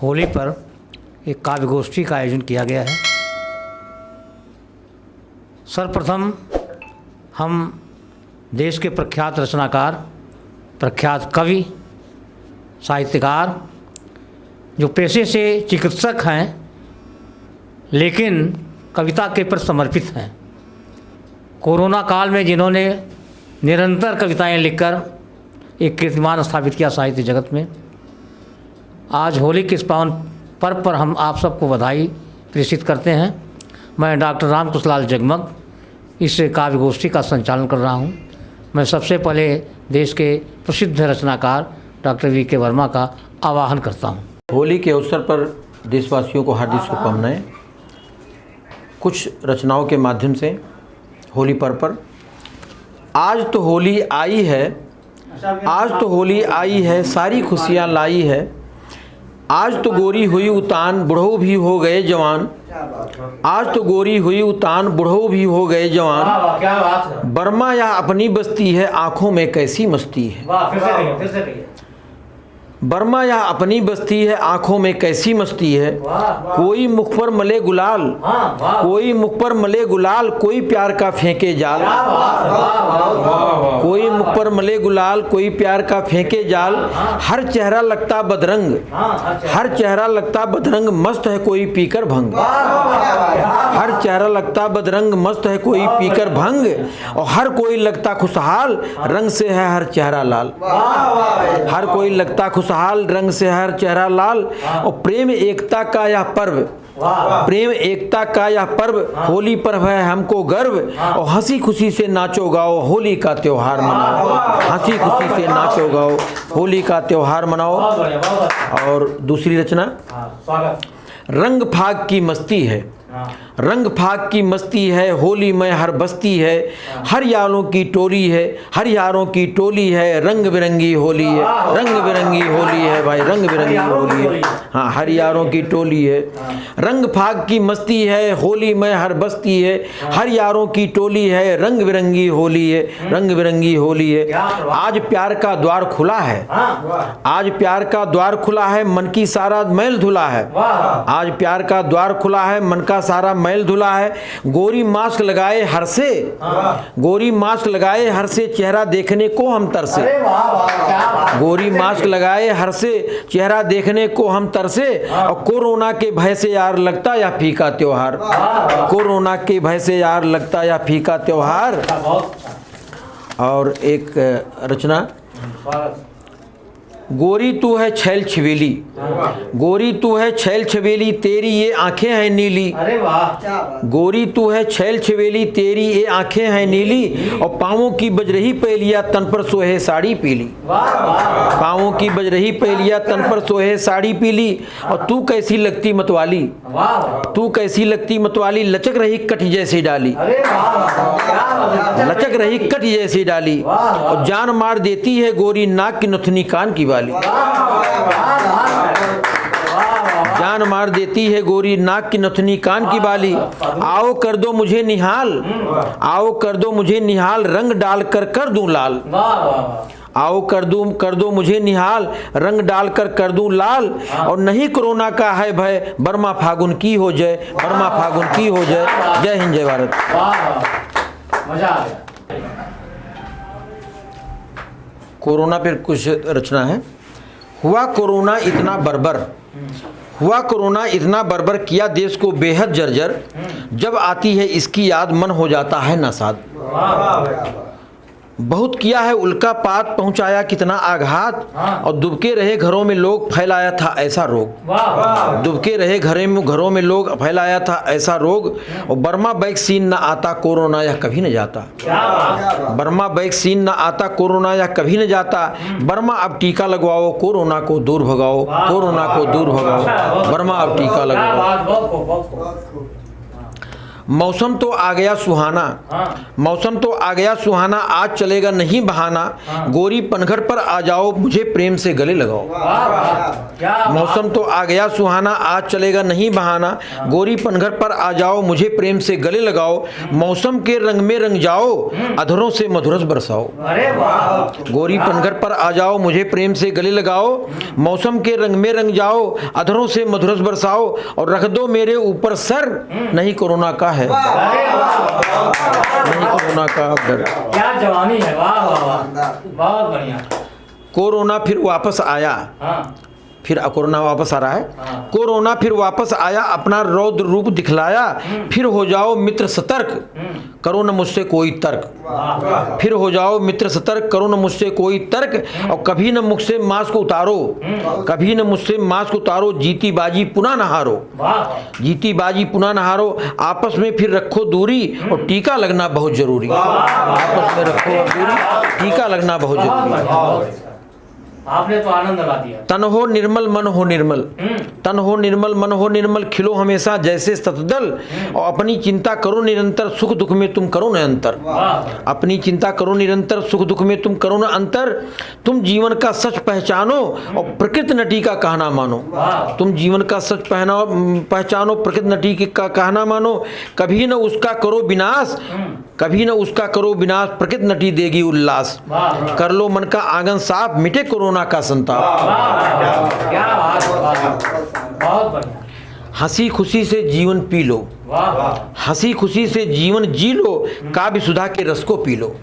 होली पर एक काव्य गोष्ठी का आयोजन किया गया है। सर्वप्रथम हम देश के प्रख्यात रचनाकार, प्रख्यात कवि, साहित्यकार, जो पेशे से चिकित्सक हैं लेकिन कविता के प्रति समर्पित हैं, कोरोना काल में जिन्होंने निरंतर कविताएं लिखकर एक कीर्तिमान स्थापित किया साहित्य जगत में, आज होली के इस पावन पर्व पर हम आप सबको बधाई प्रेषित करते हैं। मैं डॉक्टर रामकृष्ण लाल जगमग इस काव्य गोष्ठी का संचालन कर रहा हूं। मैं सबसे पहले देश के प्रसिद्ध रचनाकार डॉक्टर वी.के. वर्मा का आवाहन करता हूं। होली के अवसर पर देशवासियों को हार्दिक शुभकामनाएं। कुछ रचनाओं के माध्यम से होली पर्व पर आज तो होली आई है, आज तो होली आई है, सारी खुशियाँ लाई है। आज तो गोरी हुई उतान, बुढ़ऊ भी हो गए जवान। आज तो गोरी हुई उतान, बुढ़ऊ भी हो गए जवान। बर्मा या अपनी बस्ती है, आंखों में कैसी मस्ती है। बर्मा या अपनी बस्ती है, आंखों में कैसी मस्ती है। कोई मुख पर मले गुलाल, कोई मुख पर मले गुलाल, कोई प्यार का फेंके जाल। कोई मुख पर मले गुलाल, कोई प्यार का फेंके जाल। हर चेहरा लगता बदरंग, हर चेहरा लगता बदरंग, मस्त है कोई पीकर भंग। हर चेहरा लगता बदरंग, मस्त है कोई पीकर भंग। और हर कोई लगता खुशहाल, रंग से है हर चेहरा लाल। हर कोई लगता खुशहाल, रंग से हर चेहरा लाल। और प्रेम एकता का यह पर्व, प्रेम एकता का यह पर्व, होली पर्व है हमको गर्व। और हंसी खुशी से नाचो गाओ, होली का त्योहार मनाओ। हंसी खुशी से नाचो गाओ, होली का त्योहार मनाओ। और दूसरी रचना, रंग फाग की मस्ती है, रंग फाग की मस्ती है, होली में हर बस्ती है। हर यारों की टोली है, हर यारों की टोली है, रंग बिरंगी होली है, रंग बिरंगी होली है भाई, रंग बिरंगी होली है। हाँ, हर यारों की टोली है। रंग फाग की मस्ती है, होली में हर बस्ती है। हर यारों की टोली है, रंग बिरंगी होली है, रंग बिरंगी होली है। आज प्यार का द्वार खुला है, आज प्यार का द्वार खुला है, मन की सारा मैल धुला है। आज प्यार का द्वार खुला है, मन का सारा मैल धुला है। गोरी मास्क लगाए हर से, गोरी मास्क लगाए हर से, चेहरा देखने को हम तरसे। गोरी मास्क लगाए हर से, चेहरा देखने को हम तरसे। और कोरोना के भय से यार लगता या फीका त्योहार। कोरोना के भय से यार लगता या फीका त्योहार। और एक रचना, गोरी तू है छैल छबीली, गोरी तू है छैल छबीली, तेरी ये आंखें हैं नीली। अरे वाह। गोरी तू है छैल छबीली, तेरी ये आंखें हैं नीली। और पाँवों की बज रही पहेलिया, तन पर सोहे साड़ी पीली। पाँवों की बज रही पहेलिया, तन पर सोहे साड़ी पीली। और तू कैसी लगती मतवाली, तू कैसी लगती मतवाली, लचक रही कट जैसी डाली। लचक रही कट जैसी डाली। और जान मार देती है गोरी, नाक की नथनी कान की वाली। जान मार देती है गोरी, नाक की नथनी कान की बाली। आओ कर दो मुझे निहाल, आओ कर दो मुझे निहाल, रंग डाल कर दूं लाल। आओ कर दो मुझे निहाल, रंग डालकर कर दूं लाल। और नहीं कोरोना का है भय, बर्मा फागुन की हो जय, बर्मा फागुन की हो जय। जय हिंद, जय भारत। मजा आ गया। कोरोना पर कुछ रचना है। हुआ कोरोना इतना बर्बर, हुआ कोरोना इतना बर्बर, किया देश को बेहद जर्जर। जब आती है इसकी याद, मन हो जाता है नासाद। बहुत किया है उल्का पात, पहुंचाया कितना आघात। और दुबके रहे घरों में लोग, फैलाया था ऐसा रोग। दुबके रहे घरों में लोग, फैलाया था ऐसा रोग। और बर्मा वैक्सीन ना आता, कोरोना या कभी न जाता। बर्मा वैक्सीन ना आता, कोरोना या कभी न जाता। बर्मा अब टीका लगवाओ, कोरोना को दूर भगाओ, कोरोना को दूर भगाओ। बर्मा अब टीका लगवाओ। मौसम तो आ गया सुहाना, मौसम तो आ गया सुहाना, आज चलेगा नहीं बहाना, गोरी पनघट पर आ जाओ मुझे प्रेम से गले लगाओ। मौसम तो आ गया सुहाना, आज चलेगा नहीं बहाना, गोरी पनघट पर आ जाओ मुझे प्रेम से गले लगाओ, मौसम के रंग में रंग जाओ अधरों से मधुरस बरसाओ। गोरी पनघट पर आ जाओ मुझे प्रेम से गले लगाओ, मौसम के रंग में रंग जाओ अधरों से मधुरस बरसाओ, और रख दो मेरे ऊपर सर नहीं कोरोना का है, नहीं कोरोना का डर। क्या जवानी है, वाह वाह वाह, बहुत बढ़िया। कोरोना फिर वापस आया, फिर कोरोना वापस आ रहा है, कोरोना फिर वापस आया अपना रौद्र रूप दिखलाया, फिर हो जाओ मित्र सतर्क करो न मुझसे कोई तर्क, फिर हो जाओ मित्र सतर्क करो न मुझसे कोई तर्क, और कभी न मुझसे मास्क उतारो, कभी न मुझसे मास्क उतारो, जीती बाजी पुनः न हारो, जीती बाजी पुनः न हारो, आपस में फिर रखो दूरी और टीका लगना बहुत जरूरी, आपस में रखो दूरी टीका लगना बहुत जरूरी। आपने तो आनंद लगा दिया। तन हो निर्मल मन हो निर्मल, तन हो निर्मल मन हो निर्मल, खिलो हमेशा जैसे सतदल, और अपनी चिंता करो निरंतर सुख दुख में तुम करो न अंतर, अपनी चिंता करो निरंतर सुख दुख में तुम करो न अंतर, तुम जीवन का सच पहचानो और प्रकृत नटी का कहना मानो, तुम जीवन का सच पहचानो प्रकृत नटी का कहना मानो, कभी न उसका करो विनाश, कभी न उसका करो विनाश, प्रकृत नटी देगी उल्लास, कर लो मन का आंगन साफ मिटे कोरोना का संताप। क्या बात, बहुत बढ़िया। हंसी खुशी से जीवन पी लो, हंसी खुशी से जीवन जी लो, काव्य सुधा के रस को पी लो,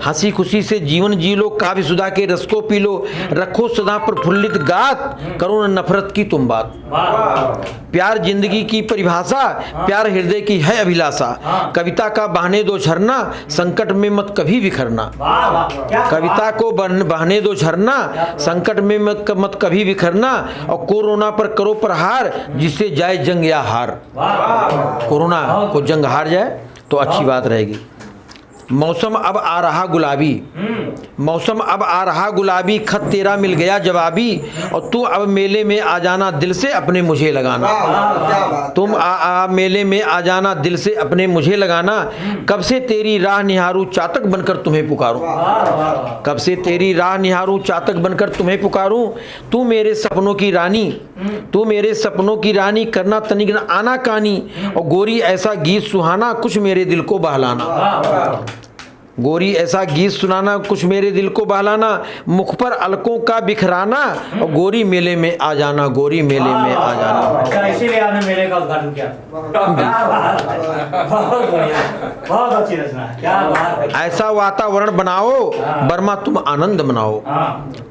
हंसी खुशी से जीवन जी लो, काव्य सुधा के रस को पी लो, रखो सदा प्रफुल्लित गात, करो न नफरत की तुम बात, प्यार जिंदगी की परिभाषा, प्यार हृदय की है अभिलाषा, कविता का बहने दो झरना, संकट में मत कभी बिखरना, कविता को बहने दो झरना, संकट में मत कभी बिखरना, और कोरोना पर करो प्रहार, जिससे जाए जंग या हार, कोरोना को जंग हार जाए तो अच्छी बात रहेगी। मौसम अब आ रहा गुलाबी, मौसम अब आ रहा गुलाबी, खत तेरा मिल गया जवाबी, और तू अब मेले में आ जाना दिल से अपने मुझे लगाना, तुम मेले में आ जाना दिल से अपने मुझे लगाना, कब से तेरी राह निहारूं चातक बनकर तुम्हें पुकारूं, कब से तेरी राह निहारूं चातक बनकर तुम्हें पुकारूं, तू मेरे सपनों की रानी, तू मेरे सपनों की रानी, करना तनिक न आना कानी, और गोरी ऐसा गीत सुहाना कुछ मेरे दिल को बहलाना, गोरी ऐसा गीत सुनाना कुछ मेरे दिल को बहलाना, मुख पर अलकों का बिखराना, और गोरी मेले में आ जाना, गोरी मेले में आ जाना। अच्छा, इसीलिए आपने मेले का उद्घाटन किया था। बहुत बढ़िया, बहुत अच्छी रचना है, क्या बात है। ऐसा वातावरण बनाओ बर्मा तुम आनंद मनाओ,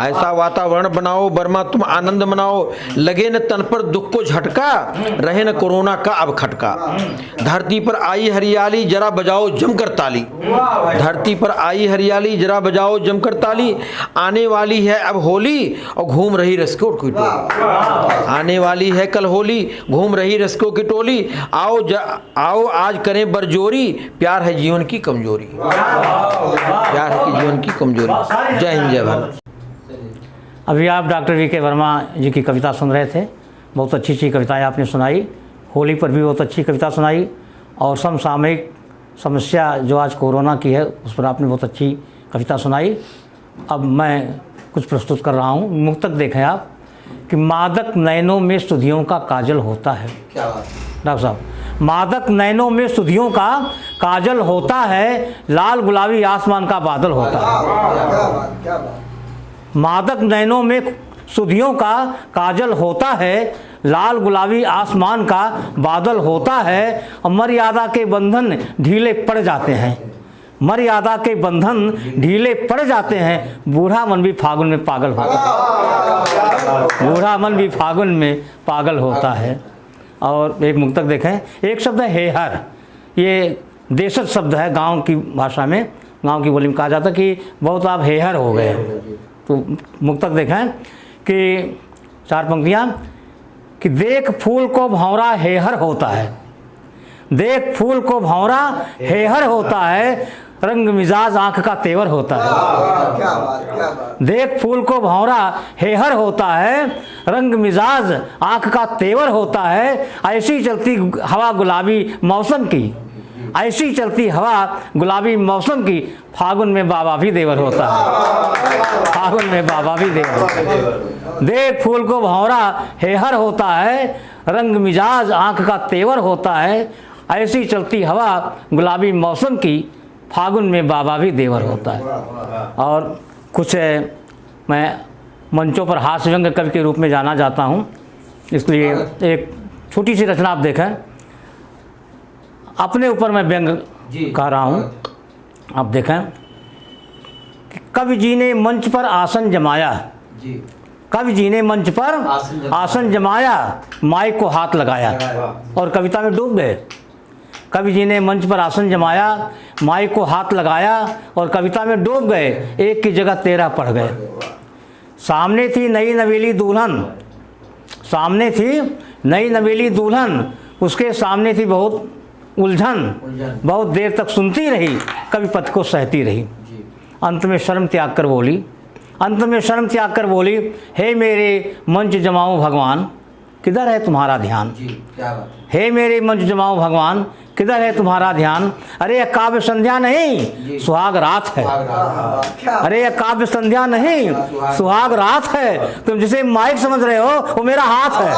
ऐसा वातावरण बनाओ बर्मा तुम आनंद मनाओ, लगे न तन पर दुख को झटका, रहे न कोरोना का अब खटका, धरती पर आई हरियाली जरा बजाओ जमकर ताली, धरती पर आई हरियाली जरा बजाओ जमकर ताली, आने वाली है अब होली और घूम रही रसिकों की टोली, आने वाली है कल होली घूम रही रसिकों की टोली, आओ आज करें बरजोरी, प्यार है जीवन की कमजोरी, प्यार है जीवन की कमजोरी। जय हिंद जय भारत। अभी आप डॉक्टर वी के वर्मा जी की कविता सुन रहे थे, बहुत अच्छी अच्छी कविताएं आपने सुनाई, होली पर भी बहुत अच्छी कविता सुनाई, और समसामयिक समस्या जो आज कोरोना की है उस पर आपने बहुत अच्छी कविता सुनाई। अब मैं कुछ प्रस्तुत कर रहा हूँ, मुक्तक देखें आप कि मादक नैनों में सुधियों का काजल होता है। क्या बात डॉक्टर साहब, मादक नैनों में सुधियों का काजल होता है, लाल गुलाबी आसमान का बादल होता है। मादक नैनों में सुधियों का काजल होता है, लाल गुलाबी आसमान का बादल होता है, और मर्यादा के बंधन ढीले पड़ जाते हैं, मर्यादा के बंधन ढीले पड़ जाते हैं, बूढ़ा मन भी फागुन में पागल होता है, बूढ़ा मन भी फागुन में पागल होता है। और एक मुक्तक देखें, एक शब्द है हेहर, ये देशज शब्द है, गांव की भाषा में, गांव की बोली में कहा जाता है कि बहुत आप हेहर हो गए। तो मुक्तक देखें कि 4 पंक्तियाँ कि देख फूल को भंवरा हेहर होता है, देख फूल को भंवरा हेहर होता है, रंग मिजाज आँख का तेवर होता है। क्या बात। देख फूल को भौरा हेहर होता है, रंग मिजाज आँख का तेवर होता है। ऐसी चलती हवा गुलाबी मौसम की, ऐसी चलती हवा गुलाबी मौसम की, फागुन में बाबा भी देवर होता है, फागुन में बाबा भी देवर होता है। देख फूल को भौरा हेहर होता है, रंग मिजाज आँख का तेवर होता है। ऐसी चलती हवा गुलाबी मौसम की, फागुन में बाबा भी देवर होता है। और कुछ मैं मंचों पर हास्य व्यंग कवि के रूप में जाना जाता हूँ, इसलिए एक छोटी सी रचना आप देखें। अपने ऊपर मैं व्यंग कह रहा हूँ, आप देखें कि कवि जी ने मंच पर आसन जमाया, कवि जी ने मंच पर आसन जमाया, माइक को हाथ लगाया और कविता में डूब गए। कवि जी ने मंच पर आसन जमाया, माइक को हाथ लगाया और कविता में डूब गए, एक की जगह 13 पढ़ गए। सामने थी नई नवेली दुल्हन, सामने थी नई नवेली दुल्हन, उसके सामने थी बहुत उलझन, बहुत देर तक सुनती रही, कवि पद को सहती रही। अंत में शर्म त्याग कर बोली, अंत में शर्म त्याग कर बोली, हे मेरे मंच जमाओ भगवान, किधर है तुम्हारा ध्यान। हे मेरे मंच जमाओ भगवान, किधर है तुम्हारा ध्यान। अरे यह काव्य संध्या नहीं सुहाग रात है, अरे यह काव्य संध्या नहीं सुहाग रात है। तुम जिसे माइक समझ रहे हो वो मेरा हाथ है।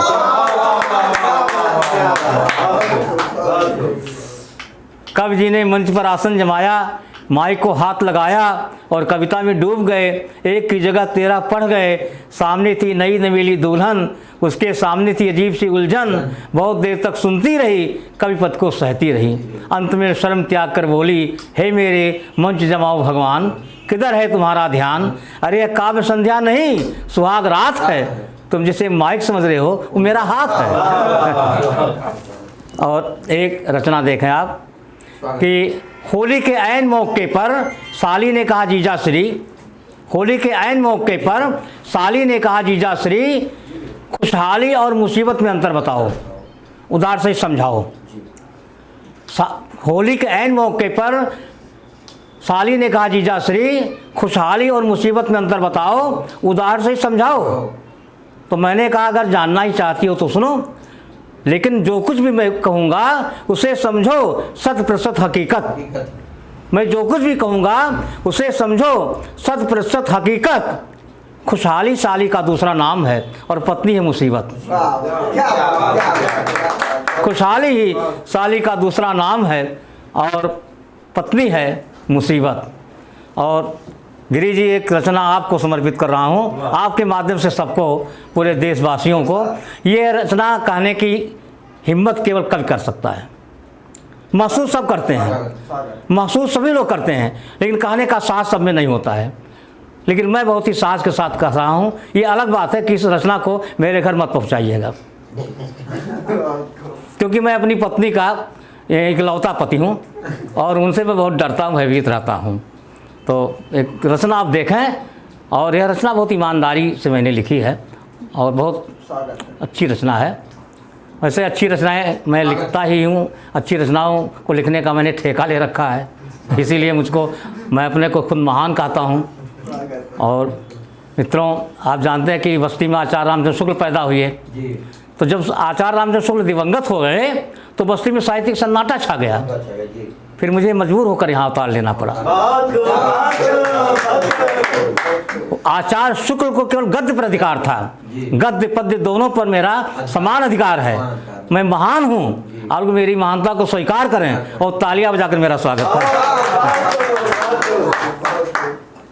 कवि जी ने मंच पर आसन जमाया, माइक को हाथ लगाया और कविता में डूब गए, एक की जगह 13 पढ़ गए। सामने थी नई नवेली दुल्हन, उसके सामने थी अजीब सी उलझन, बहुत देर तक सुनती रही, कवि पद को सहती रही। अंत में शर्म त्याग कर बोली, हे मेरे मंच जमाओ भगवान, किधर है तुम्हारा ध्यान। अरे यह काव्य संध्या नहीं सुहाग रात है, तुम जिसे माइक समझ रहे हो वो मेरा हाथ है। और एक रचना देखें आप कि होली के ऐन मौके पर साली ने कहा जीजा श्री, होली के ऐन मौके पर साली ने कहा जीजा श्री, खुशहाली और मुसीबत में अंतर बताओ, उदार से समझाओ। होली के ऐन मौके पर साली ने कहा जीजा श्री, खुशहाली और मुसीबत में अंतर बताओ, उदार से समझाओ। तो मैंने कहा अगर जानना ही चाहती हो तो सुनो, लेकिन जो कुछ भी मैं कहूँगा उसे समझो 100% हकीकत। मैं जो कुछ भी कहूँगा उसे समझो 100% हकीकत। खुशहाली साली का दूसरा नाम है और पत्नी है मुसीबत। खुशहाली ही साली का दूसरा नाम है और पत्नी है मुसीबत। और गिरी जी एक रचना आपको समर्पित कर रहा हूँ, आपके माध्यम से सबको, पूरे देशवासियों को। ये रचना कहने की हिम्मत केवल कवि कर सकता है। महसूस सब करते हैं, महसूस सभी लोग करते हैं, लेकिन कहने का साहस सब में नहीं होता है। लेकिन मैं बहुत ही साहस के साथ कह रहा हूँ। ये अलग बात है कि इस रचना को मेरे घर मत पहुँचाइएगा, क्योंकि मैं अपनी पत्नी का इकलौता पति हूँ और उनसे मैं बहुत डरता हूँ, भयभीत रहता हूँ। तो एक रचना आप देखें, और यह रचना बहुत ईमानदारी से मैंने लिखी है और बहुत अच्छी रचना है। वैसे अच्छी रचनाएं मैं लिखता ही हूँ, अच्छी रचनाओं को लिखने का मैंने ठेका ले रखा है, इसीलिए मुझको, मैं अपने को खुद महान कहता हूँ। और मित्रों, आप जानते हैं कि बस्ती में आचार्य रामचंद्र शुक्ल पैदा हुए, तो जब आचार्य रामचंद्र शुक्ल दिवंगत हो गए तो बस्ती में साहित्यिक सन्नाटा छा गया। फिर मुझे मजबूर होकर यहाँ उतार लेना पड़ा। आचार्य शुक्ल को केवल गद्य पर अधिकार था, गद्य पद्य दोनों पर मेरा समान अधिकार है। मैं महान हूँ, आप मेरी महानता को स्वीकार करें और तालियां बजाकर मेरा स्वागत करें।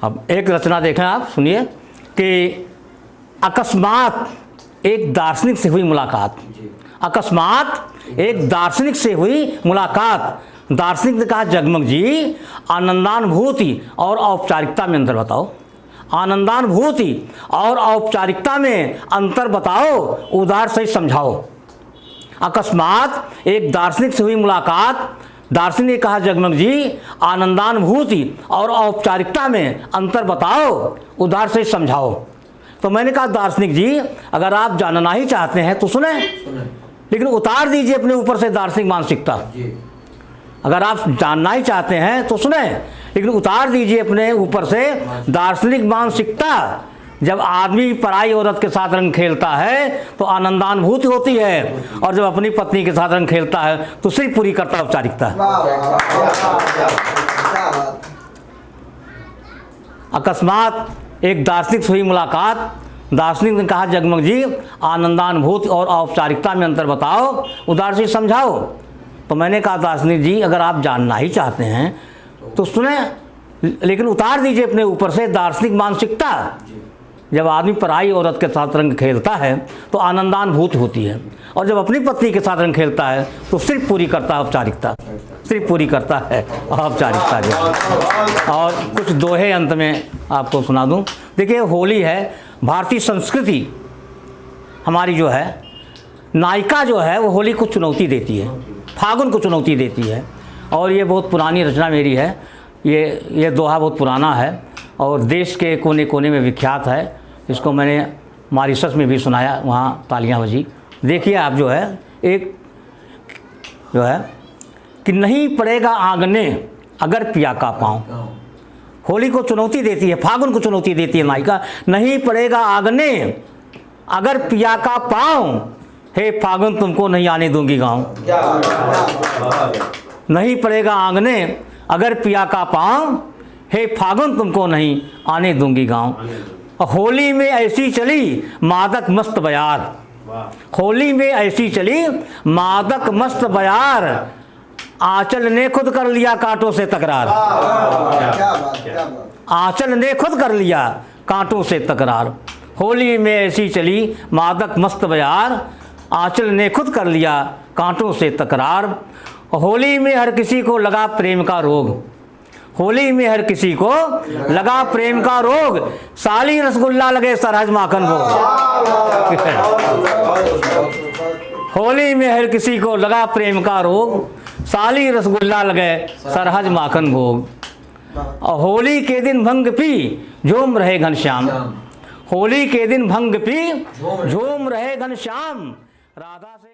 अब एक रचना देखें आप, सुनिए कि अकस्मात एक दार्शनिक से हुई मुलाकात। अकस्मात एक दार्शनिक से हुई मुलाकात। दार्शनिक ने कहा जगमग जी, आनंदानुभूति और औपचारिकता में अंतर बताओ। आनंदानुभूति और औपचारिकता में अंतर बताओ, उदार से समझाओ। अकस्मात एक दार्शनिक से हुई मुलाकात। दार्शनिक ने कहा जगमग जी, आनंदानुभूति और औपचारिकता में अंतर बताओ, उदार से समझाओ। तो मैंने कहा दार्शनिक जी, अगर आप जानना ही चाहते हैं तो सुने, लेकिन उतार दीजिए अपने ऊपर से दार्शनिक मानसिकता। अगर आप जानना ही चाहते हैं तो सुने, लेकिन उतार दीजिए अपने ऊपर से दार्शनिक मानसिकता। जब आदमी पराई औरत के साथ रंग खेलता है तो आनंदानुभूति होती है, और जब अपनी पत्नी के साथ रंग खेलता है तो सिर्फ पूरी करता औपचारिकता। वाह वाह क्या बात। अकस्मात एक दार्शनिक से हुई मुलाकात। दार्शनिक ने कहा, जगमग जी आनंदानुभूति और औपचारिकता में अंतर बताओ, उदार से समझाओ। तो मैंने कहा, दार्शनिक जी अगर आप जानना ही चाहते हैं तो सुने, लेकिन उतार दीजिए अपने ऊपर से दार्शनिक मानसिकता। जब आदमी पराई औरत के साथ रंग खेलता है तो आनंदानुभूति होती है, और जब अपनी पत्नी के साथ रंग खेलता है तो सिर्फ पूरी करता है औपचारिकता, सिर्फ पूरी करता है औपचारिकता जो। और कुछ दोहे अंत में आपको सुना दूं। देखिए, होली है, भारतीय संस्कृति हमारी जो है, नायिका जो है वो होली को चुनौती देती है, फागुन को चुनौती देती है। और ये बहुत पुरानी रचना मेरी है, ये दोहा बहुत पुराना है और देश के कोने कोने में विख्यात है। इसको मैंने मॉरिशस में भी सुनाया, वहाँ तालियां बजी। देखिए आप जो है, एक जो है कि नहीं पड़ेगा आंगने अगर पिया का पाँव। होली को चुनौती देती है, फागुन को चुनौती देती है नायिका। नहीं पड़ेगा आंगने अगर पिया का पाँव, हे फागुन तुमको नहीं आने दूंगी गाँव। नहीं पड़ेगा आंगने अगर पिया का पाँव, हे फागुन तुमको नहीं आने दूंगी गाँव। होली में ऐसी चली मादक मस्त बयार, होली में ऐसी चली मादक मस्त बयार, आंचल ने खुद कर लिया कांटों से तकरार। क्या बात क्या बात। आंचल ने खुद कर लिया कांटों से तकरार। होली में ऐसी चली मादक मस्त बयार, आंचल ने खुद कर लिया कांटों से तकरार। होली में हर किसी को लगा प्रेम का रोग, होली में हर किसी को लगा प्रेम का रोग, साली रसगुल्ला लगे सरहज माखन भोग। होली में हर किसी को लगा प्रेम का रोग, साली रसगुल्ला लगे सरहज माखन भोग। और होली के दिन भंग पी झूम रहे घनश्याम, होली के दिन भंग पी झूम रहे घनश्याम। राधा से